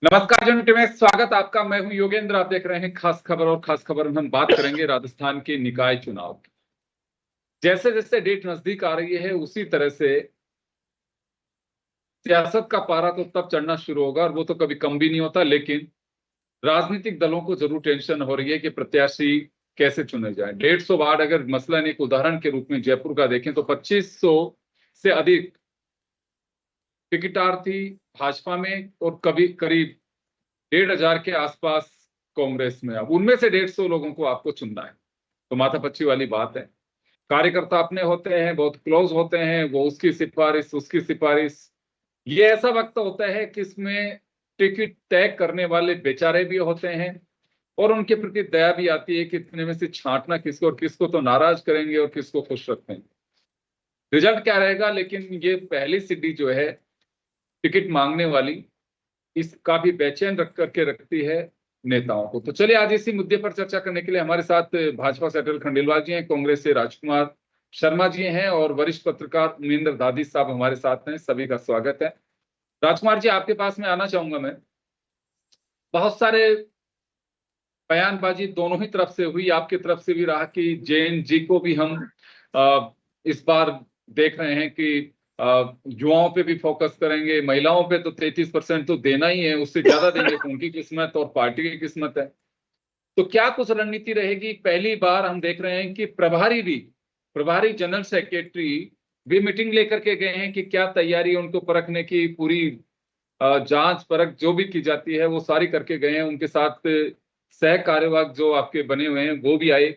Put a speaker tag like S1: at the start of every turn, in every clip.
S1: नमस्कार जनटी में स्वागत आपका। मैं हूं योगेंद्र। आप देख रहे हैं खास खबर, और खास खबर में हम बात करेंगे राजस्थान के निकाय चुनाव की। जैसे जैसे डेट नजदीक आ रही है उसी तरह से सियासत का पारा तो तब चढ़ना शुरू होगा, और वो तो कभी कम भी नहीं होता। लेकिन राजनीतिक दलों को जरूर टेंशन हो रही है कि प्रत्याशी कैसे चुने जाए। 150 वार्ड अगर मसलन एक उदाहरण के रूप में जयपुर का देखें तो 2500 से अधिक टिकटार्थी भाजपा में, और कभी करीब 1500 के आसपास कांग्रेस में। अब उनमें से 150 लोगों को आपको चुनना है, तो माथापच्ची वाली बात है। कार्यकर्ता अपने होते हैं, बहुत क्लोज होते हैं, वो उसकी सिफारिश उसकी सिफारिश। ये ऐसा वक्त होता है कि इसमें टिकट तय करने वाले बेचारे भी होते हैं, और उनके प्रति दया भी आती है कि इतने में से छांटना किसको, और किसको तो नाराज करेंगे और किसको खुश रखेंगे, रिजल्ट क्या रहेगा। लेकिन ये पहली सीढ़ी जो है टिकट मांगने वाली, इस काफी बेचैन रख करके रखती है नेताओं को। तो चलिए आज इसी मुद्दे पर चर्चा करने के लिए हमारे साथ भाजपा से अटल खंडेलवाल जी हैं, कांग्रेस से राजकुमार शर्मा जी हैं, और वरिष्ठ पत्रकार उमेंद्र दादी साहब हमारे साथ हैं। सभी का स्वागत है। राजकुमार जी, आपके पास में आना चाहूंगा मैं। बहुत सारे बयानबाजी दोनों ही तरफ से हुई, आपकी तरफ से भी रहा कि जैन जी को भी हम इस बार देख रहे हैं कि युवाओं पे भी फोकस करेंगे, महिलाओं पे तो 33% तो देना ही है, उससे ज्यादा देंगे तो उनकी किस्मत और पार्टी की किस्मत है। तो क्या कुछ रणनीति रहेगी? पहली बार हम देख रहे हैं कि प्रभारी जनरल सेक्रेटरी भी मीटिंग लेकर के गए हैं कि क्या तैयारी है उनको परखने की, पूरी जांच परख जो भी की जाती है वो सारी करके गए हैं। उनके साथ सह कार्यवाहक जो आपके बने हुए हैं वो भी आए।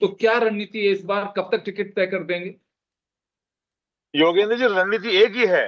S1: तो क्या रणनीति है इस बार? कब तक टिकट तय कर देंगे?
S2: योगेंद्र जी, रणनीति एक ही है।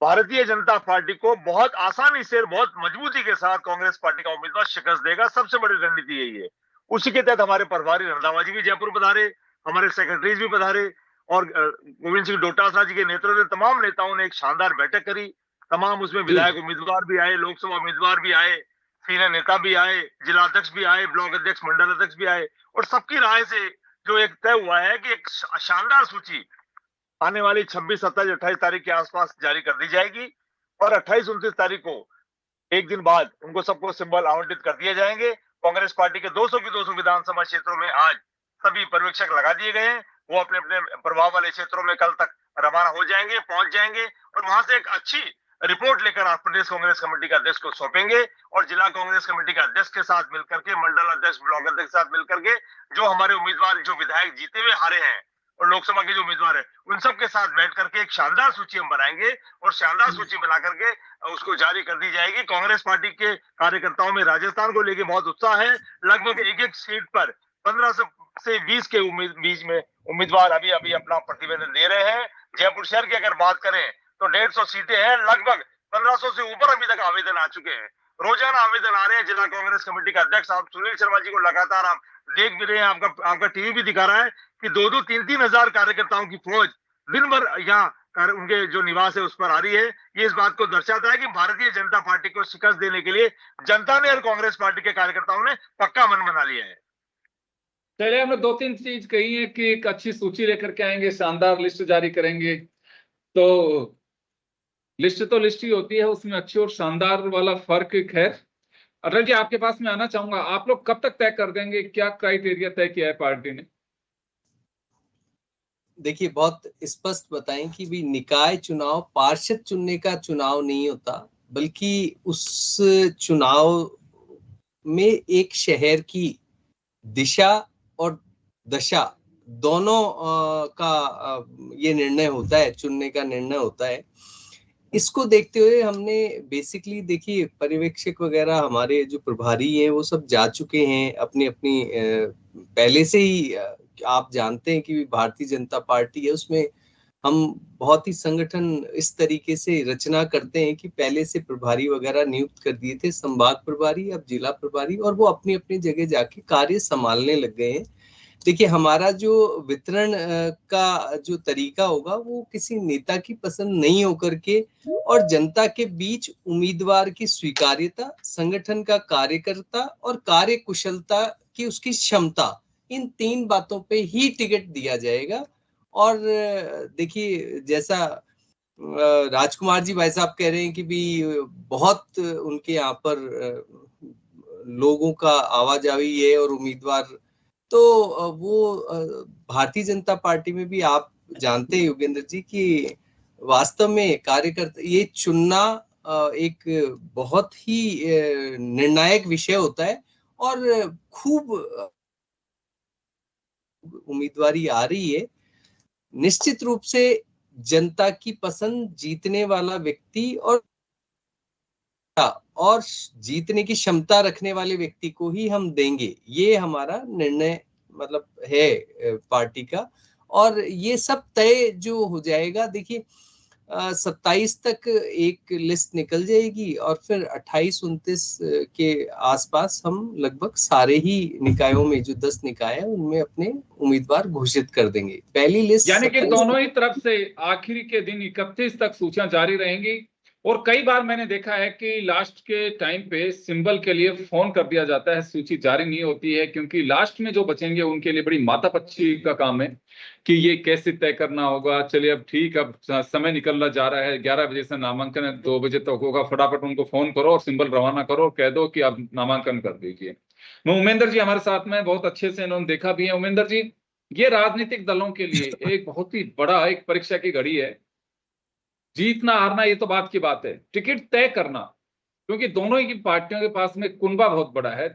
S2: भारतीय जनता पार्टी को बहुत आसानी से, बहुत मजबूती के साथ कांग्रेस पार्टी का उम्मीदवार शिकस्त देगा। सबसे बड़ी रणनीति यही है। उसी के तहत हमारे प्रभारी रंधावा जी भी जयपुर पधारे, हमारे सेक्रेटरीज भी पधारे और गोविंद सिंह डोटासरा जी के नेतृत्व में तमाम नेताओं ने एक शानदार बैठक करी। तमाम उसमें
S1: जी
S2: विधायक उम्मीदवार भी आए, लोकसभा उम्मीदवार भी आए, सीनियर नेता भी आए, जिला अध्यक्ष भी आए, ब्लॉक अध्यक्ष, मंडल अध्यक्ष भी आए, और सबकी राय से जो एक तय हुआ है कि एक शानदार सूची आने वाली 26, 27, 28 तारीख के आसपास जारी कर दी जाएगी, और 28, 29 तारीख को एक दिन बाद उनको सबको सिंबल आवंटित कर दिए जाएंगे। कांग्रेस पार्टी के 200 की 200 विधानसभा क्षेत्रों में आज सभी पर्यवेक्षक लगा दिए गए हैं। वो अपने अपने प्रभाव वाले क्षेत्रों में कल तक रवाना हो जाएंगे, पहुंच जाएंगे, और वहां से एक अच्छी रिपोर्ट लेकर आप प्रदेश कांग्रेस कमेटी के अध्यक्ष को सौंपेंगे, और जिला कांग्रेस कमेटी के अध्यक्ष के साथ मिलकर के, मंडल अध्यक्ष, ब्लॉक अध्यक्ष के साथ मिलकर के, जो हमारे उम्मीदवार, जो विधायक जीते हुए हारे हैं और लोकसभा के जो उम्मीदवार है, उन सब के साथ बैठ करके एक शानदार सूची हम बनाएंगे, और शानदार सूची बना करके उसको जारी कर दी जाएगी। कांग्रेस पार्टी के कार्यकर्ताओं में राजस्थान को लेकर बहुत उत्साह है। लगभग एक एक सीट पर 15 से 20 के बीच में उम्मीदवार अभी अभी अपना प्रतिवेदन दे रहे हैं। जयपुर शहर की अगर बात करें तो 150 सीटें हैं, लगभग 1500 से ऊपर अभी तक आवेदन आ चुके हैं। रोजाना आवेदन आ रहे हैं। जिला कांग्रेस कमेटी का अध्यक्ष आप सुनील शर्मा जी को लगातार आप देख भी रहे हैं, आपका टीवी भी दिखा रहा है कि 2-2, 3-3 हजार कार्यकर्ताओं की फौज दिन भर यहाँ उनके जो निवास है उस पर आ रही है। ये इस बात को दर्शाता है कि भारतीय जनता पार्टी को शिकस्त देने के लिए जनता ने और कांग्रेस पार्टी के कार्यकर्ताओं ने पक्का मन बना लिया है।
S1: चलिए, हमने 2-3 चीज कही है कि एक अच्छी सूची लेकर के आएंगे, शानदार लिस्ट जारी करेंगे। तो लिस्ट तो लिस्ट ही होती है, उसमें अच्छी और शानदार वाला फर्क। खैर अटल जी, आपके पास मैं आना चाहूंगा, आप लोग कब तक तय कर देंगे, क्या क्राइटेरिया तय किया है पार्टी ने?
S3: देखिए, बहुत स्पष्ट बताएं कि भी निकाय चुनाव पार्षद चुनने का चुनाव नहीं होता, बल्कि उस चुनाव में एक शहर की दिशा और दशा दोनों का ये निर्णय होता है, चुनने का निर्णय होता है। इसको देखते हुए हमने बेसिकली, देखिए, पर्यवेक्षक वगैरह हमारे जो प्रभारी हैं वो सब जा चुके हैं अपनी अपनी पहले से ही आप जानते हैं कि भारतीय जनता पार्टी है, उसमें हम बहुत ही संगठन इस तरीके से रचना करते हैं कि पहले से प्रभारी वगैरह नियुक्त कर दिए थे, संभाग प्रभारी, अब जिला प्रभारी, और वो अपनी अपनी जगह जाके कार्य संभालने लग गए हैं। देखिए, हमारा जो वितरण का जो तरीका होगा वो किसी नेता की पसंद नहीं होकर के और जनता के बीच उम्मीदवार की स्वीकार्यता, संगठन का कार्यकर्ता और कार्य कुशलता की उसकी क्षमता, इन 3 बातों पे ही टिकट दिया जाएगा। और देखिए, जैसा राजकुमार जी भाई साहब कह रहे हैं कि भी बहुत उनके यहाँ पर लोगों का आवाजाही है और उम्मीदवार, तो वो भारतीय जनता पार्टी में भी आप जानते हैं योगेंद्र जी कि वास्तव में कार्यकर्ता ये चुनना एक बहुत ही निर्णायक विषय होता है, और खूब उम्मीदवारी आ रही है। निश्चित रूप से जनता की पसंद जीतने वाला व्यक्ति और जीतने की क्षमता रखने वाले व्यक्ति को ही हम देंगे, ये हमारा निर्णय मतलब है पार्टी का। और ये सब तय जो हो जाएगा, देखिए 27 तक एक लिस्ट निकल जाएगी, और फिर 28-29 के आसपास हम लगभग सारे ही निकायों में, जो 10 निकाय है, उनमें अपने उम्मीदवार घोषित कर देंगे। पहली लिस्ट
S1: यानी कि दोनों ही तरफ से आखिरी के दिन 31 तक सूचियां जारी रहेंगी। और कई बार मैंने देखा है कि लास्ट के टाइम पे सिंबल के लिए फोन कर दिया जाता है, सूची जारी नहीं होती है, क्योंकि लास्ट में जो बचेंगे उनके लिए बड़ी माथापच्ची का काम है कि ये कैसे तय करना होगा। चलिए, अब ठीक, अब समय निकलना जा रहा है, 11 बजे से नामांकन है, 2 बजे तक होगा, फटाफट उनको फोन करो और सिंबल रवाना करो और कह दो कि अब नामांकन कर दीजिए। उमेंद्र जी हमारे साथ में, बहुत अच्छे से इन्होंने देखा भी है। उमेंद्र जी, ये राजनीतिक दलों के लिए एक बहुत ही बड़ा एक परीक्षा की घड़ी है। जीतना हारना ये तो बात की बात है, टिकट तय करना, क्योंकि दोनों ही पार्टियों के पास में कुनबा बहुत बड़ा है।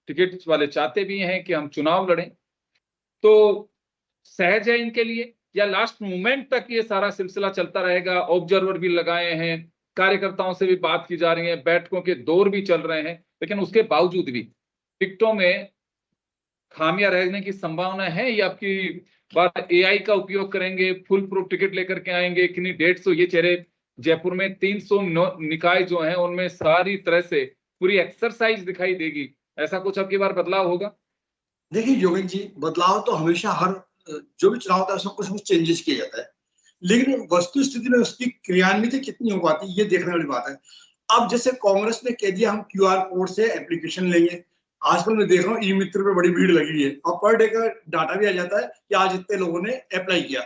S1: टिकट वाले चाहते भी हैं कि हम चुनाव लड़ें, तो सहज है इनके लिए, या लास्ट मोमेंट तक ये सारा सिलसिला चलता रहेगा? ऑब्जर्वर भी लगाए हैं, कार्यकर्ताओं से भी बात की जा रही है, बैठकों के दौर भी चल रहे हैं, लेकिन उसके बावजूद भी टिकटों में खामियां रहने की संभावना है, या आपकी बात एआई का उपयोग करेंगे, फुल प्रूफ टिकट लेकर के आएंगे? कितनी 150 ये चेहरे जयपुर में 300 निकाय जो हैं उनमें सारी तरह से पूरी एक्सरसाइज दिखाई देगी, ऐसा कुछ अब की बार बदलाव होगा?
S4: देखिए योगेश जी, बदलाव तो हमेशा हर जो भी चुनाव होता है उसमें कुछ कुछ चेंजेस किया जाता है, लेकिन वस्तु स्थिति में उसकी क्रियान्वित कितनी हो पाती है ये देखने वाली बात है। अब जैसे कांग्रेस ने कह दिया हम QR कोड से एप्लीकेशन लेंगे, आजकल मैं देख रहा हूँ ई-मित्र पे बड़ी भीड़ लगी है और पर डे का डाटा भी आ जाता है कि आज इतने लोगों ने अप्लाई किया।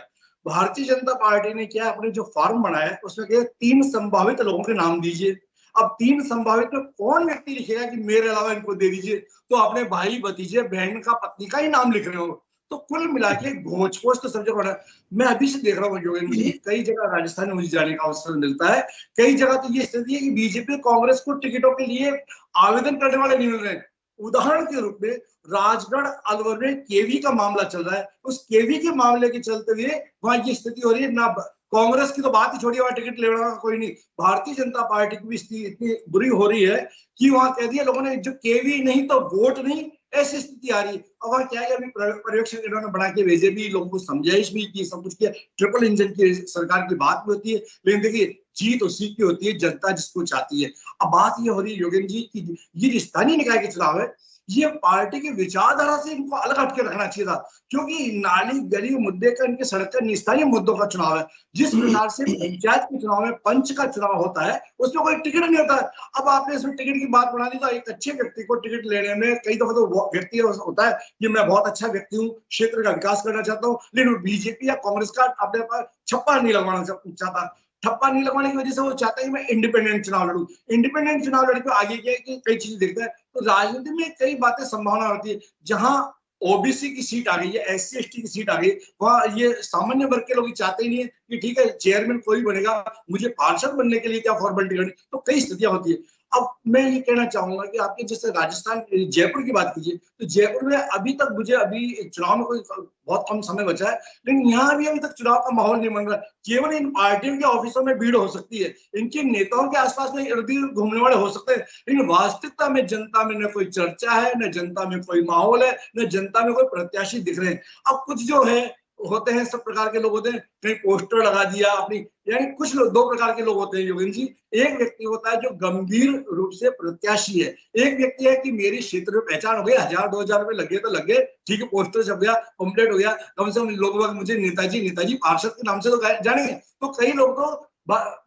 S4: भारतीय जनता पार्टी ने क्या अपने जो फॉर्म बनाया है उसमें कहा 3 संभावित लोगों के नाम दीजिए। अब 3 संभावित में कौन व्यक्ति लिखेगा कि मेरे अलावा इनको दे दीजिए, तो अपने भाई भतीजे बहन का पत्नी का ही नाम लिख रहे हो, तो कुल मिला के घोच पोच तो सब जगह। मैं अभी से देख रहा हूँ योगेंद्र जी, कई जगह राजस्थान में मुझे जाने का अवसर मिलता है, कई जगह तो ये स्थिति है कि बीजेपी कांग्रेस को टिकटों के लिए आवेदन करने वाले नहीं मिल रहे हैं। उदाहरण के रूप में राजगढ़ अलवर में केवी का मामला चल रहा है, उस केवी के मामले के चलते हुए वहां ये स्थिति हो रही है, ना कांग्रेस की तो बात ही छोड़िए, वहां टिकट लेने का कोई नहीं, भारतीय जनता पार्टी की भी स्थिति इतनी बुरी हो रही है कि वहां कह दिया लोगों ने जो केवी नहीं तो वोट नहीं, ऐसी स्थिति आ रही है। अब वहां क्या है, अभी पर्यवेक्षक इन्होंने बना के भेजे भी, लोगों को समझाइश भी की, सब कुछ किया, ट्रिपल इंजन की सरकार की बात भी होती है, लेकिन देखिए जीत उसी की होती है जनता जिसको चाहती है। अब बात ये हो रही है योगेंद्र जी की ये स्थानीय निकाय के चुनाव है, ये पार्टी की विचारधारा से इनको अलग हटके रखना चाहिए था, क्योंकि नाली गली मुद्दे का, इनके सड़क का स्थानीय मुद्दों का चुनाव है। जिस प्रकार से पंचायत के चुनाव में पंच का चुनाव होता है उसमें कोई टिकट नहीं होता है। अब आपने इसमें टिकट की बात बना दी, तो एक अच्छे व्यक्ति को टिकट लेने में कई दफा तो व्यक्ति होता है कि मैं बहुत अच्छा व्यक्ति हूँ, क्षेत्र का विकास करना चाहता हूँ, लेकिन बीजेपी या कांग्रेस का अपने पास छप्पा नहीं लगवाना चाहता। ठप्पा नहीं लगवाने की वजह से वो चाहता है कि मैं इंडिपेंडेंट चुनाव लड़ूं। इंडिपेंडेंट चुनाव लड़ के आगे क्या है कि कई चीजें देखता है, तो राजनीति में कई बातें संभावना होती है। जहां ओबीसी की सीट आ गई है, SC ST की सीट आ गई, वहां ये सामान्य वर्ग के लोग चाहते ही नहीं है कि ठीक है चेयरमैन कोई बनेगा, मुझे पार्षद बनने के लिए क्या फॉर्मेलिटी करनी, तो कई स्थितियां होती है। अब मैं ये कहना चाहूंगा कि आपके जैसे राजस्थान जयपुर की बात कीजिए, तो जयपुर में अभी तक मुझे अभी चुनाव में कोई बहुत कम समय बचा है, लेकिन यहाँ भी अभी तक चुनाव का माहौल नहीं बन रहा। केवल इन पार्टियों के ऑफिसों में भीड़ हो सकती है, इनके नेताओं के आसपास में इर्द गिर्द घूमने वाले हो सकते हैं, लेकिन वास्तविकता में जनता में न कोई चर्चा है, न जनता में कोई माहौल है, न जनता में कोई प्रत्याशी दिख रहे हैं। अब कुछ जो है होते हैं, सब प्रकार के लोग होते हैं, कहीं पोस्टर लगा दिया अपनी, यानी कुछ लोग 2 प्रकार के लोग होते हैं योगेंद्र जी। एक व्यक्ति होता है जो गंभीर रूप से प्रत्याशी है, एक व्यक्ति है कि मेरी क्षेत्र में पहचान हो गई, 1000-2000 रुपए लगे तो लगे, ठीक है, पोस्टर छप गया, कंप्लीट हो गया, कम से कम लोग मुझे नेताजी पार्षद के नाम से तो जानेंगे। तो कई लोग तो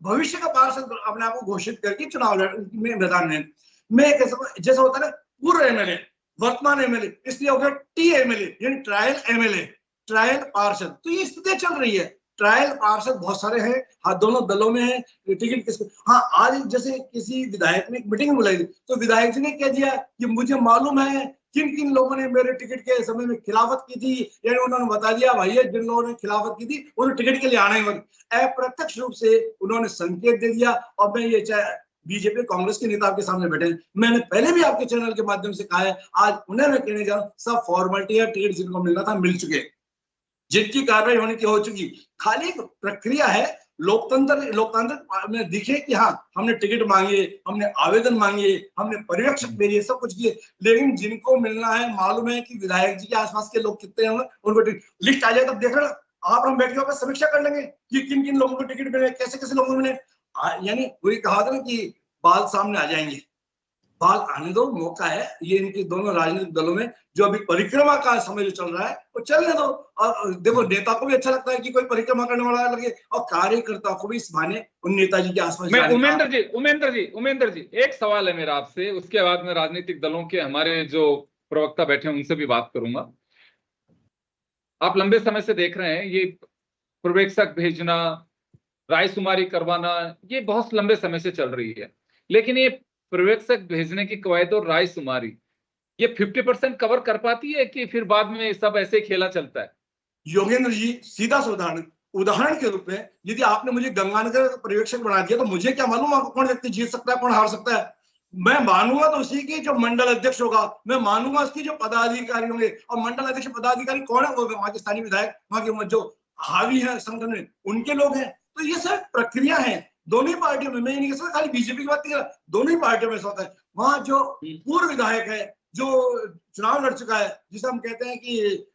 S4: भविष्य का पार्षद अपने आप को घोषित करके चुनाव में मैदान में, मैं जैसा होता है ना पूर्व MLA वर्तमान MLA, इसलिए हो गया TMLA यानी ट्रायल MLA, ट्रायल पार्षद। तो ये स्थिति चल रही है, ट्रायल पार्षद बहुत सारे हैं, हाँ दोनों दलों में है, टिकट किसको। हाँ आज जैसे किसी विधायक ने एक मीटिंग बुलाई थी, तो विधायक जी ने कह दिया कि मुझे मालूम है किन किन लोगों ने मेरे टिकट के समय में खिलाफत की थी, यानी उन्होंने बता दिया भाई जिन लोगों ने खिलाफत की थी उन्हें टिकट के लिए आना ही मत। अप्रत्यक्ष रूप से उन्होंने संकेत दे दिया। और मैं ये चाहे बीजेपी कांग्रेस के नेता आपके सामने बैठे, मैंने पहले भी आपके चैनल के माध्यम से कहा है, आज उन्हें मैं कहने जा रहा हूँ, सब फॉर्मेलिटी है, टिकट जिनको मिलना था मिल चुके, जिनकी कार्रवाई होने की हो चुकी, खाली एक प्रक्रिया है। लोकतंत्र में दिखे कि हाँ हमने टिकट मांगे, हमने आवेदन मांगे, हमने पर्यवेक्षक भेजे, सब कुछ किए, लेकिन जिनको मिलना है मालूम है कि विधायक जी के आसपास के लोग कितने होंगे, उनको लिस्ट आ जाए तब देख लेना आप, हम बैठ के समीक्षा कर लेंगे कि किन किन लोगों को टिकट मिले, कैसे कैसे लोगों को मिले। यानी वही कहा था ना कि बाल सामने आ जाएंगे, बाल आने दो, मौका है। ये इनके दोनों राजनीतिक दलों में जो अभी परिक्रमा का समय जो चल रहा है वो चलने दो। और देखो नेता को भी अच्छा लगता है कि कोई परिक्रमा करने वाला लगे, और कार्यकर्ता को भी इस बहाने उन नेताजी के आसपास।
S1: मैं उमेंद्र जी एक सवाल है मेरा आपसे, उसके बाद में राजनीतिक दलों के हमारे जो प्रवक्ता बैठे हैं उनसे भी बात करूंगा। आप लंबे समय से देख रहे हैं ये पर्यवेक्षक भेजना, रायशुमारी करवाना, ये बहुत लंबे समय से चल रही है, लेकिन ये पर्यवेक्षक भेजने की कवायद और रायशुमारी ये 50% कवर कर पाती है कि फिर बाद में सब ऐसे खेला चलता है?
S4: योगेंद्र जी सीधा सा उदाहरण के रूप में यदि आपने मुझे गंगानगर पर्यवेक्षक बना दिया, तो मुझे क्या मालूम आपको कौन व्यक्ति जीत सकता है, कौन हार सकता है। मैं मानूंगा तो उसी की जो मंडल अध्यक्ष होगा, मैं मानूंगा उसकी जो पदाधिकारी होंगे, और मंडल अध्यक्ष पदाधिकारी कौन है, वो वहां के स्थानीय विधायक, वहां के जो हावी है संगठन में उनके लोग हैं। तो ये सब प्रक्रिया है दोनों ही पार्टियों में, मैं ये नहीं कह सकता खाली बीजेपी की बात नहीं कर रहा, दोनों ही पार्टियों में ऐसा होता है। वहां जो पूर्व विधायक है जो चुनाव लड़ चुका है, जिसे हम कहते हैं कि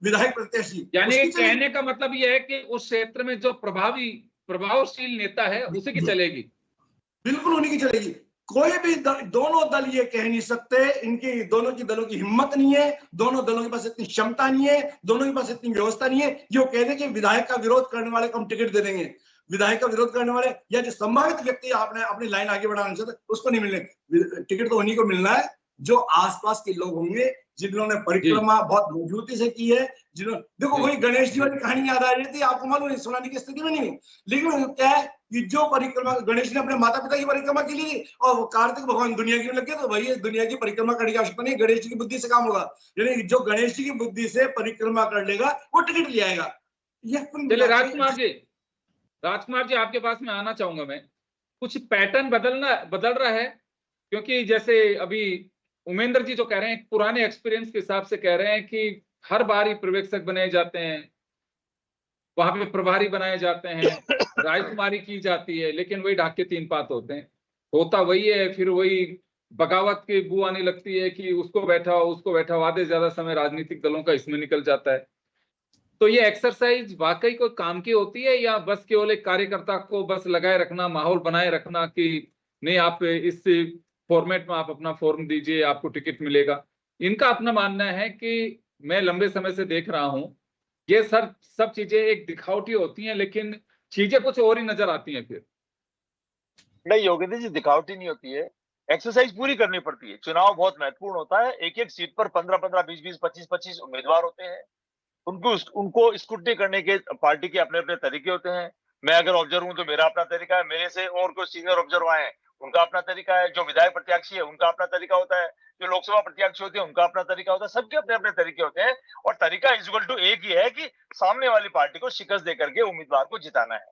S4: विधायक प्रत्याशी,
S1: यानी कहने का मतलब यह है कि उस क्षेत्र में जो प्रभावशील नेता है उसी की चलेगी,
S4: बिल्कुल उन्हीं की चलेगी। कोई भी दोनों दल ये कह नहीं सकते, इनकी दोनों की दलों की हिम्मत नहीं है, दोनों दलों के पास इतनी क्षमता नहीं है, दोनों के पास इतनी व्यवस्था नहीं है जो कह दे कि विधायक का विरोध करने वाले को हम टिकट दे देंगे। विधायक का विरोध करने वाले या जो संभावित व्यक्ति आपने अपनी लाइन आगे बढ़ाना चाहते उसको नहीं मिलने टिकट, तो उन्हीं को मिलना है जो आसपास के लोग होंगे, जिन्होंने परिक्रमा बहुत मजबूती से की है, जिन्होंने, देखो वही गणेश जी वाली कहानी याद आ रही थी, आपको मालूम है सुनाने की स्थिति में नहीं, लेकिन क्या है कि जो परिक्रमा गणेश ने अपने माता पिता की परिक्रमा की ली और वो कार्तिक भगवान दुनिया की लगे, तो वही दुनिया की परिक्रमा करने की आवश्यकता नहीं, गणेश जी की बुद्धि से काम होगा। यानी जो गणेश जी की बुद्धि से परिक्रमा कर लेगा वो टिकट ले आएगा।
S1: चलिए राजकुमार जी आपके पास में आना चाहूंगा मैं। कुछ पैटर्न बदल रहा है, क्योंकि जैसे अभी उमेंद्र जी जो कह रहे हैं, पुराने एक्सपीरियंस के हिसाब से कह रहे हैं कि हर बार ही पर्यवेक्षक बनाए जाते हैं, वहां पे प्रभारी बनाए जाते हैं, राजकुमारी की जाती है, लेकिन वही ढाक के तीन पात होते हैं, होता वही है, फिर वही बगावत की बू आने लगती है कि उसको बैठाओ, आधे ज्यादा समय राजनीतिक दलों का इसमें निकल जाता है। तो ये एक्सरसाइज वाकई कोई काम की होती है या बस केवल एक कार्यकर्ता को बस लगाए रखना, माहौल बनाए रखना कि नहीं आप इस फॉर्मेट में आप अपना फॉर्म दीजिए आपको टिकट मिलेगा? इनका अपना मानना है कि मैं लंबे समय से देख रहा हूं, ये सब चीजें एक दिखावटी होती हैं, लेकिन चीजें कुछ और ही नजर आती हैं फिर।
S2: नहीं योगेंद्र जी, दिखावटी नहीं होती है, एक्सरसाइज पूरी करनी पड़ती है। चुनाव बहुत महत्वपूर्ण होता है, एक एक सीट पर 15-15, 20-20, 25-25 उम्मीदवार होते हैं, उनको स्क्रूटनी करने के पार्टी के अपने अपने तरीके होते हैं। मैं अगर ऑब्जर्वर हूं तो मेरा अपना तरीका है, मेरे से और कोई सीनियर ऑब्जर्वर आए हैं उनका अपना तरीका है, जो विधायक प्रत्याशी है उनका अपना तरीका होता है, जो लोकसभा प्रत्याशी होते हैं उनका अपना तरीका होता है, सबके अपने अपने तरीके होते हैं। और तरीका इक्वल टू एक ही है कि सामने वाली पार्टी को शिकस्त देकर के उम्मीदवार को जिताना है।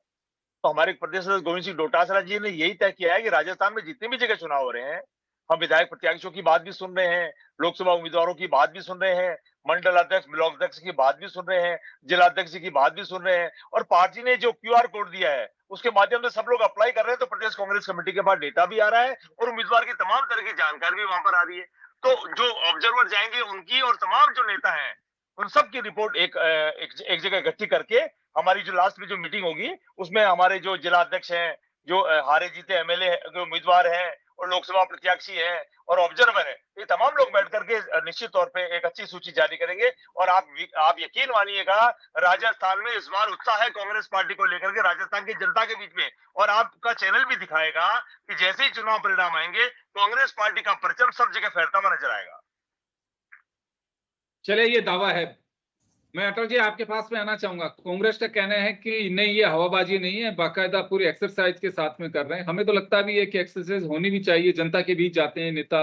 S2: तो हमारे प्रदेश अध्यक्ष गोविंद सिंह डोटासरा जी ने यही तय किया है कि राजस्थान में जितनी भी जगह चुनाव हो रहे हैं, हम विधायक प्रत्याशियों की बात भी सुन रहे हैं, लोकसभा उम्मीदवारों की बात भी सुन रहे हैं, मंडल अध्यक्ष, ब्लॉक अध्यक्ष की बात भी सुन रहे हैं, जिला अध्यक्ष की बात भी सुन रहे हैं, और पार्टी ने जो QR कोड दिया है उसके माध्यम से सब लोग अप्लाई कर रहे हैं। तो प्रदेश कांग्रेस कमेटी के पास डेटा भी आ रहा है और उम्मीदवार की तमाम तरह की जानकारी भी वहां पर आ रही है। तो जो ऑब्जर्वर जाएंगे उनकी और तमाम जो नेता है उन सब की रिपोर्ट एक जगह इकट्ठी करके हमारी जो लास्ट में जो मीटिंग होगी उसमें हमारे जो जिला अध्यक्ष हैं, जो हारे जीते MLA जो उम्मीदवार हैं और लोकसभा प्रत्याशी हैं और ऑब्जर्वर है, ये तमाम लोग बैठ करके निश्चित तौर पे एक अच्छी सूची जारी करेंगे। और आप यकीन मानिएगा, राजस्थान में इस बार उत्साह है कांग्रेस पार्टी को लेकर के राजस्थान की जनता के बीच में, और आपका चैनल भी दिखाएगा कि जैसे ही चुनाव परिणाम आएंगे कांग्रेस पार्टी का परचम सब जगह फहरता हुआ नजर आएगा।
S1: चले, ये दावा है। मैं अटल जी आपके पास में आना चाहूंगा। कांग्रेस का कहना है कि नहीं, ये हवाबाजी नहीं है, बाकायदा पूरी एक्सरसाइज के साथ में कर रहे हैं। हमें तो लगता भी है कि एक्सरसाइज होनी भी चाहिए। जनता के बीच जाते हैं नेता,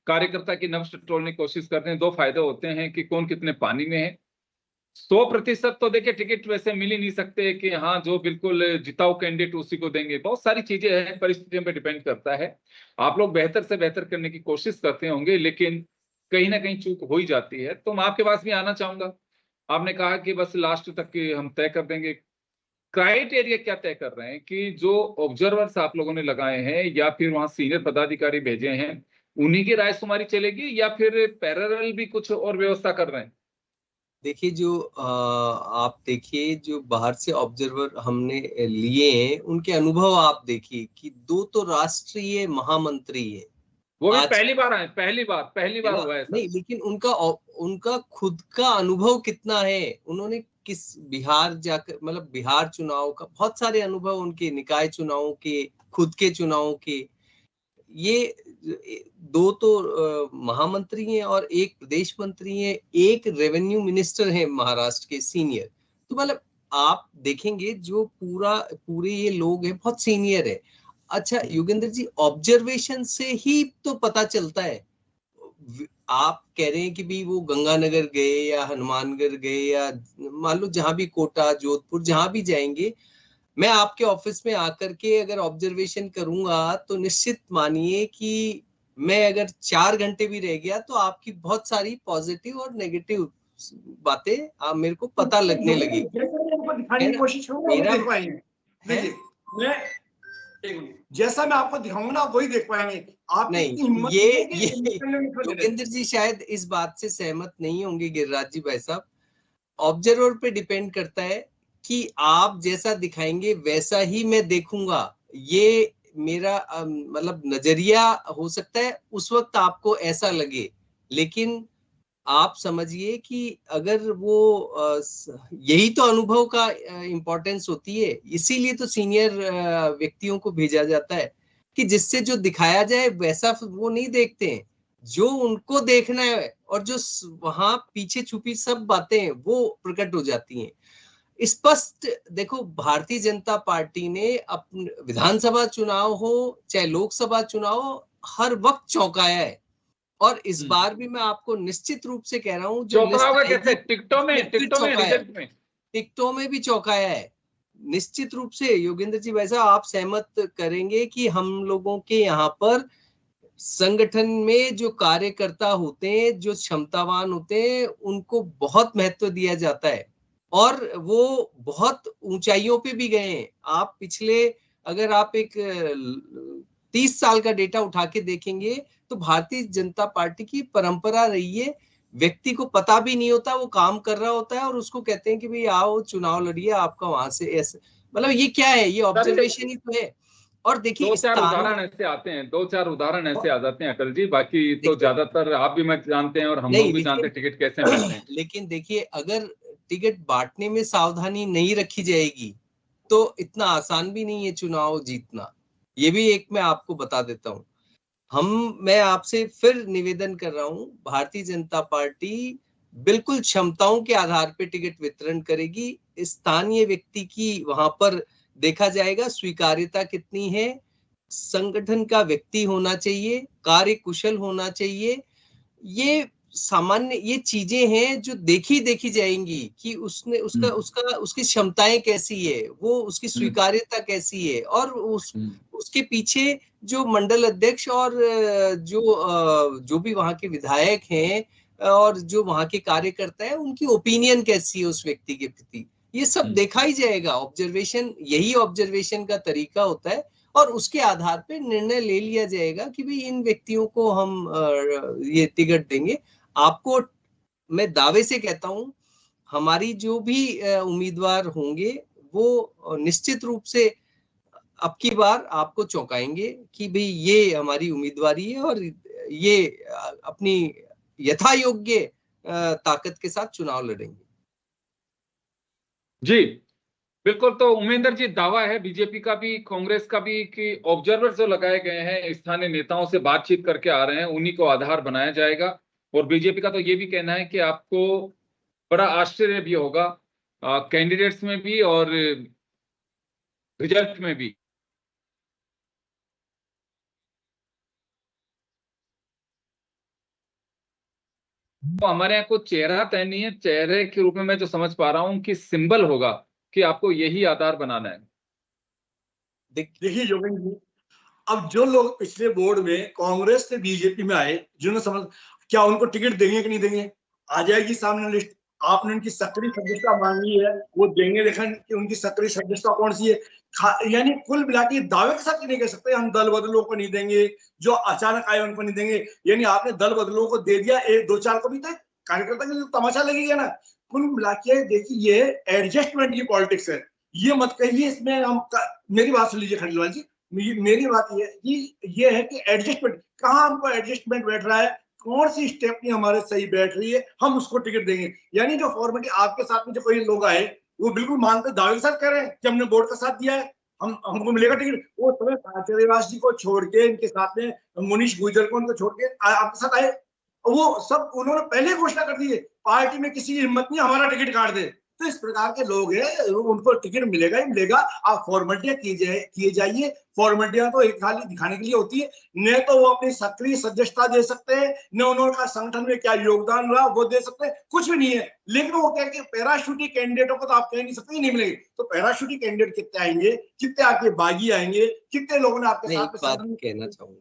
S1: कार्यकर्ता की नब्ज टटोलने की कोशिश करते हैं। दो फायदे होते हैं कि कौन कितने पानी में है। 100% तो देखिए टिकट वैसे मिल ही नहीं सकते कि हाँ जो बिल्कुल जिताऊ कैंडिडेट उसी को देंगे। बहुत सारी चीजें हैं, परिस्थितियों पे डिपेंड करता है। आप लोग बेहतर से बेहतर करने की कोशिश करते होंगे, लेकिन कहीं ना कहीं चूक हो ही जाती है। तो मैं आपके पास भी आना चाहूंगा। आपने कहा कि बस लास्ट तक की हम तय कर देंगे। क्राइटेरिया क्या तय कर रहे हैं कि जो ऑब्जर्वर्स आप लोगों ने लगाए हैं या फिर वहां सीनियर पदाधिकारी भेजे हैं उन्हीं की रायशुमारी चलेगी या फिर पैरेलल भी कुछ और व्यवस्था कर रहे हैं?
S3: देखिए, जो आप देखिए जो बाहर से ऑब्जर्वर हमने लिए हैं उनके अनुभव आप देखिए कि 2 तो राष्ट्रीय महामंत्री है।
S1: वो भी पहली बार आए, पहली बार हुआ है।
S3: नहीं, लेकिन उनका खुद का अनुभव कितना है, उन्होंने किस बिहार जाकर, मतलब बिहार चुनाव का बहुत सारे अनुभव, उनके निकाय चुनावों के, खुद के चुनावों के। ये 2 तो महामंत्री हैं और एक प्रदेश मंत्री हैं, एक रेवेन्यू मिनिस्टर हैं महाराष्ट्र के सीनियर। तो मतलब आप देखेंगे जो पूरे ये लोग हैं बहुत सीनियर है। अच्छा योगेंद्र जी, ऑब्जर्वेशन से ही तो पता चलता है। आप कह रहे हैं कि भी वो गंगानगर गए या हनुमानगढ़ गए या मान लो जहां भी कोटा, जोधपुर, जहां भी जाएंगे, मैं आपके ऑफिस में आकर के अगर ऑब्जर्वेशन करूंगा तो निश्चित मानिए कि मैं अगर 4 घंटे भी रह गया तो आपकी बहुत सारी पॉजिटिव और नेगेटिव बातें आप मेरे को पता लगने लगी।
S4: दिखाने की कोशिश जैसा मैं आपको दिखाऊंगा ना वही देख पाएंगे आप।
S3: नहीं, ये योगेंद्र जी शायद इस बात से सहमत नहीं होंगे गिरिराज जी भाई साहब। ऑब्जर्वर पे डिपेंड करता है कि आप जैसा दिखाएंगे वैसा ही मैं देखूंगा। ये मेरा मतलब नजरिया हो सकता है उस वक्त आपको ऐसा लगे, लेकिन आप समझिए कि अगर वो यही तो अनुभव का इम्पोर्टेंस होती है, इसीलिए तो सीनियर व्यक्तियों को भेजा जाता है कि जिससे जो दिखाया जाए वैसा वो नहीं देखते हैं, जो उनको देखना है और जो वहां पीछे छुपी सब बातें वो प्रकट हो जाती हैं। स्पष्ट देखो, भारतीय जनता पार्टी ने अपने विधानसभा चुनाव हो चाहे लोकसभा चुनाव हो, हर वक्त चौंकाया है। और इस बार भी मैं आपको निश्चित रूप से कह रहा हूं, जो लिस्ट
S1: चौंकाओगे
S3: आएगी,
S1: कैसे? टिकटों में रिजल्ट में
S3: टिकटों में भी चौंकाया है निश्चित रूप से। योगेंद्र जी, वैसा आप सहमत करेंगे कि हम लोगों के यहाँ पर संगठन में जो कार्यकर्ता होते हैं, जो क्षमतावान होते हैं, उनको बहुत महत्व दिया जाता है और वो बहुत ऊंचाइयों पे भी गए हैं। आप पिछले, अगर आप एक 30 साल का डेटा उठा के देखेंगे तो भारतीय जनता पार्टी की परंपरा रही है, व्यक्ति को पता भी नहीं होता, वो काम कर रहा होता है और उसको कहते हैं कि भाई आओ चुनाव लड़िए, आपका वहां से ऐसे, मतलब ये क्या है, ये ऑब्जर्वेशन ही तो है। और देखिए
S1: दो चार उदाहरण ऐसे आते हैं, दो चार उदाहरण ऐसे आ जाते हैं अटल जी, बाकी तो ज्यादातर आप भी मैं जानते हैं और हम लोग भी जानते हैं टिकट कैसे मिलते हैं।
S3: लेकिन देखिए, अगर टिकट बांटने में सावधानी नहीं रखी जाएगी तो इतना आसान भी नहीं है चुनाव जीतना। ये भी एक मैं आपको बता देता हूँ। मैं आपसे फिर निवेदन कर रहा हूँ, भारतीय जनता पार्टी बिल्कुल क्षमताओं के आधार पर टिकट वितरण करेगी। स्थानीय व्यक्ति की वहां पर देखा जाएगा स्वीकार्यता कितनी है, संगठन का व्यक्ति होना चाहिए, कार्य कुशल होना चाहिए। ये सामान्य ये चीजें हैं जो देखी जाएंगी कि उसने उसकी क्षमताएं कैसी है, वो उसकी स्वीकार्यता कैसी है, और उसके पीछे जो मंडल अध्यक्ष और जो भी वहां के विधायक हैं और जो वहां के कार्यकर्ता हैं, उनकी ओपिनियन कैसी है उस व्यक्ति के प्रति, ये सब देखा ही जाएगा। ऑब्जर्वेशन, यही ऑब्जर्वेशन का तरीका होता है और उसके आधार पे निर्णय ले लिया जाएगा कि भाई इन व्यक्तियों को हम ये टिकट देंगे। आपको मैं दावे से कहता हूं, हमारी जो भी उम्मीदवार होंगे वो निश्चित रूप से अब की बार आपको चौंकाएंगे कि भाई ये हमारी उम्मीदवारी है और ये अपनी यथा योग्य ताकत के साथ चुनाव लड़ेंगे।
S1: जी बिल्कुल। तो उमेंद्र जी, दावा है बीजेपी का भी कांग्रेस का भी कि ऑब्जर्वर जो लगाए गए हैं स्थानीय नेताओं से बातचीत करके आ रहे हैं, उन्हीं को आधार बनाया जाएगा। और बीजेपी का तो ये भी कहना है कि आपको बड़ा आश्चर्य भी होगा कैंडिडेट्स में भी और रिजल्ट में भी। तो हमारे यहाँ कोई चेहरा तय नहीं है, चेहरे के रूप में मैं जो समझ पा रहा हूँ कि सिंबल होगा कि आपको यही आधार बनाना है।
S4: देखिए योगेंद्र जी, अब जो लोग पिछले बोर्ड में कांग्रेस से बीजेपी में आए, जिन्होंने समझ, क्या उनको टिकट देंगे कि नहीं देंगे? आ जाएगी सामने लिस्ट। आपने उनकी सक्रिय सदस्यता मांगी है, वो देंगे, देखें कि उनकी सक्रिय सदस्यता कौन सी है। यानी कुल मिला के दावे के साथ नहीं कह सकते हम दल बदलों को नहीं देंगे, जो अचानक आए उनको नहीं देंगे। यानी आपने दल बदलों को दे दिया, एक दो चार को भी, तो कार्यकर्ता के लिए तमाशा लगेगा ना। कुल मिला के देखिए, ये एडजस्टमेंट की पॉलिटिक्स है, ये मत कहिए इसमें हम। मेरी बात सुन लीजिए खंडेलवाल जी, मेरी बात ये है कि एडजस्टमेंट कहाँ हमको एडजस्टमेंट बैठ रहा है, कौन सी स्टेपनी हमारे सही बैठ रही है, हम उसको टिकट देंगे। यानी जो फॉर्मेलिटी आपके साथ में जो कोई लोग आए, वो बिल्कुल मानते दावे के साथ कह रहे हैं कि हमने बोर्ड का साथ दिया है, हमको मिलेगा टिकट। वो समय आचार्यवास जी को छोड़ के, इनके साथ में मुनीश गुजर को उनको छोड़ के आपके साथ आए, वो सब उन्होंने पहले घोषणा कर दी है, पार्टी में किसी की हिम्मत नहीं हमारा टिकट काट दे। तो इस प्रकार के लोग हैं, उनको टिकट मिलेगा ही मिलेगा। आप फॉर्मेलिटियां किए जाइए, फॉर्मेलिटियां तो एक खाली दिखाने के लिए होती है, न तो वो अपनी सक्रिय सदस्यता दे सकते हैं, न उन्होंने संगठन में क्या योगदान रहा वो दे सकते हैं, कुछ भी नहीं है। लेकिन वो कह के पैराशूटी कैंडिडेटों को तो आप कह नहीं सकते नहीं मिलेंगे। तो पैराशूटी कैंडिडेट कितने आएंगे, कितने आपके बागी आएंगे, कितने लोगों ने आपके साथ
S3: कहना चाहूंगा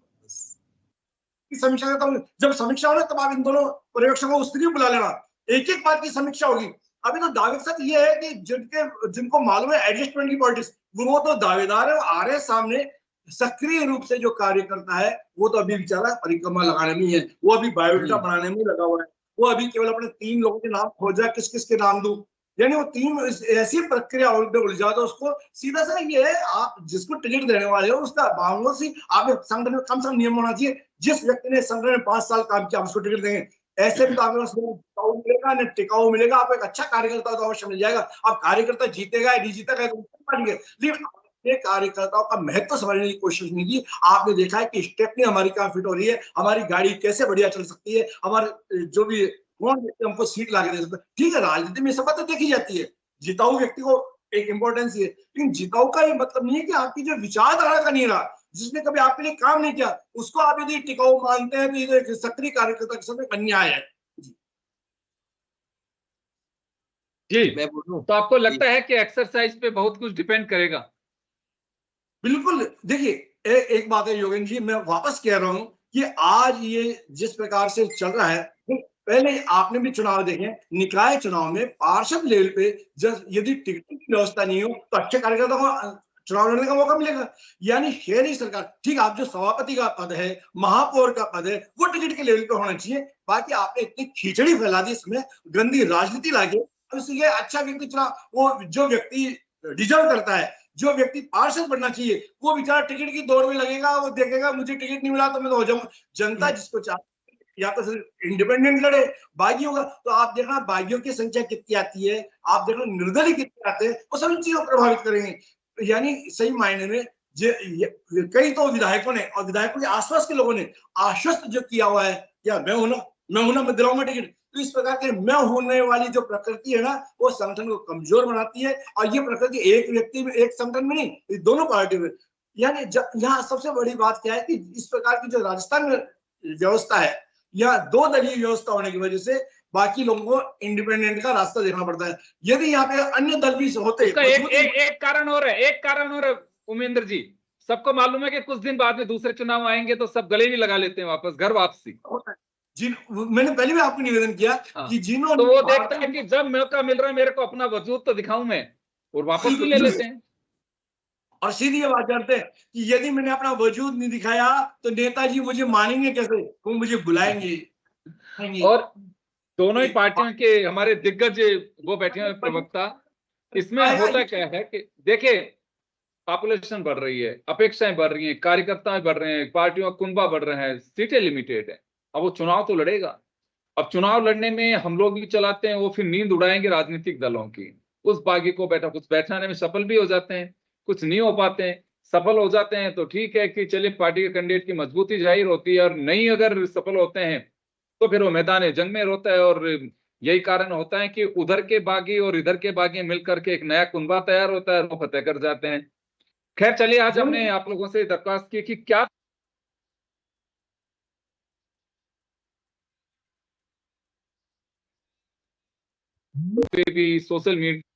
S4: समीक्षा करता हूँ। जब समीक्षा हो ना, तब आप इन दोनों पर्यवेक्षकों को स्त्री बुला लेना, एक एक बात की समीक्षा होगी। अभी तो दावे के साथ ये है कि जिनको मालूम है एडजस्टमेंट की पॉलिटिक्स, वो तो दावेदार है, आ रहे सामने। सक्रिय रूप से जो कार्य करता है वो तो अभी बेचारा परिक्रमा लगाने में है, वो अभी बायोडाटा बनाने में लगा हुआ है। वो अभी केवल अपने 3 लोगों के नाम खोजा, किस किस के नाम दूं। यानी वो तीन ऐसी प्रक्रिया में उलझा दो उसको। सीधा सा ये है, आप जिसको टिकट देने वाले हो उसका बांगों से आप संगठन में कम से कम नियम होना चाहिए, जिस व्यक्ति ने संगठन में 5 साल काम किया उसको टिकट देंगे। ऐसे में तो आपके पास टिकाऊ मिलेगा, न टिकाऊ मिलेगा। आपको एक अच्छा कार्यकर्ता तो अवश्य मिल जाएगा। अब कार्यकर्ता जीतेगा या नहीं जीतेगा लेकिन ये कार्यकर्ताओं का महत्व समझने की कोशिश नहीं की। आपने देखा है कि स्टेपनी हमारी कहाँ फिट हो रही है, हमारी गाड़ी कैसे बढ़िया चल सकती है, हमारे जो भी कौन व्यक्ति हमको सीट ला के दे सकता है। ठीक है, राजनीति में सब बात तो देखी जाती है, जिताऊ व्यक्ति को एक इंपॉर्टेंस है, लेकिन जिताऊ का ये मतलब नहीं है कि आपकी जो विचारधारा का नहीं रहा, जिसने कभी आपके लिए काम नहीं किया, उसको आप यदि टिकाऊ मानते हैं तो ये एक सक्रिय कार्यकर्ता के साथ अन्याय है।
S1: जी,
S3: मैं बोलूं
S1: तो आपको लगता है कि एक्सरसाइज पे बहुत कुछ डिपेंड करेगा?
S4: बिल्कुल। देखिए एक बात है योगेंद्र जी, मैं वापस कह रहा हूं कि आज ये जिस प्रकार से चल रहा है, पहले आपने भी चुनाव देखे, निकाय चुनाव में पार्षद लेवल पे यदि टिकट की व्यवस्था नहीं हो तो अच्छे कार्यकर्ता को चुनाव लड़ने का मौका मिलेगा। यानी है नहीं सरकार, ठीक, आप जो सभापति का पद है, महापौर का पद है, वो टिकट के लेवल पे होना चाहिए। बाकी आपने इतनी खिचड़ी फैला दी इसमें, गंदी राजनीति लाके, इसलिए अच्छा व्यक्ति चुना, वो जो व्यक्ति डिजर्व करता है, जो व्यक्ति पार्षद बनना चाहिए, वो बेचारा टिकट की दौड़ में लगेगा, वो देखेगा मुझे टिकट नहीं मिला तो मैं तो हो जाऊंगा। जनता जिसको चाहती या तो सिर्फ इंडिपेंडेंट लड़े, बागी होगा। तो आप देखना बागियों की संख्या कितनी आती है, आप देखना निर्दलीय कितने आते हैं, वो सभी चीजों को प्रभावित करेंगे। यानी सही मायने में कई तो विधायकों ने और विधायकों के आसपास के लोगों ने आश्वस्त जो किया हुआ है, या मैं हूं ना मैं दिलाऊंगा टिकट। तो इस प्रकार के मैं होने वाली जो प्रकृति है ना, वो संगठन को कमजोर बनाती है। और ये प्रकृति एक व्यक्ति में, एक संगठन में नहीं, दोनों पार्टी में। यानी यहाँ सबसे बड़ी बात क्या है कि इस प्रकार की जो राजस्थान में व्यवस्था है, या दो दलीय व्यवस्था होने की वजह से बाकी लोगों को इंडिपेंडेंट का रास्ता देखना पड़ता है। यदि यहाँ पे अन्य दल भी होते,
S1: उसका एक कारण और है, एक कारण और है उमेंद्र जी। सबको मालूम है कि कुछ दिन बाद में दूसरे चुनाव आएंगे तो सब गले नहीं लगा लेते हैं, वापस घर वापसी।
S4: मैंने पहले भी आपको निवेदन किया कि जिन्होंने,
S1: तो वो देखते हैं कि जब मौका मिल रहा है मेरे को अपना वजूद तो दिखाऊं मैं, और वापस भी ले लेते हैं।
S4: और सीधी ये बात करते हैं कि यदि मैंने अपना वजूद नहीं दिखाया तो नेताजी मुझे मानेंगे कैसे, वो मुझे बुलाएंगे।
S1: और दोनों ही पार्टियों के हमारे दिग्गज वो बैठे हुए प्रवक्ता, इसमें होता क्या है कि देखिए, पॉपुलेशन बढ़ रही है, अपेक्षाएं बढ़ रही हैं, कार्यकर्ता बढ़ रहे हैं, पार्टियों का कुनबा बढ़ रहा है, सीटें लिमिटेड है। अब वो चुनाव तो लड़ेगा। अब चुनाव लड़ने में हम लोग भी चलाते हैं, वो फिर नींद उड़ाएंगे राजनीतिक दलों की। उस बागी को कुछ बैठाने में सफल भी हो जाते हैं, कुछ नहीं हो पाते हैं। सफल हो जाते हैं तो ठीक है कि चलिए पार्टी के कैंडिडेट की मजबूती जाहिर होती है, और नहीं अगर सफल होते हैं तो फिर वो मैदान जंग में रोता है। और यही कारण होता है कि उधर के बागी और इधर के बागी मिलकर के एक नया कुनबा तैयार होता है, वो फतेह कर जाते हैं। खैर चलिए, आज हमने आप लोगों से दरख्वास्त की कि क्या भी सोशल मीडिया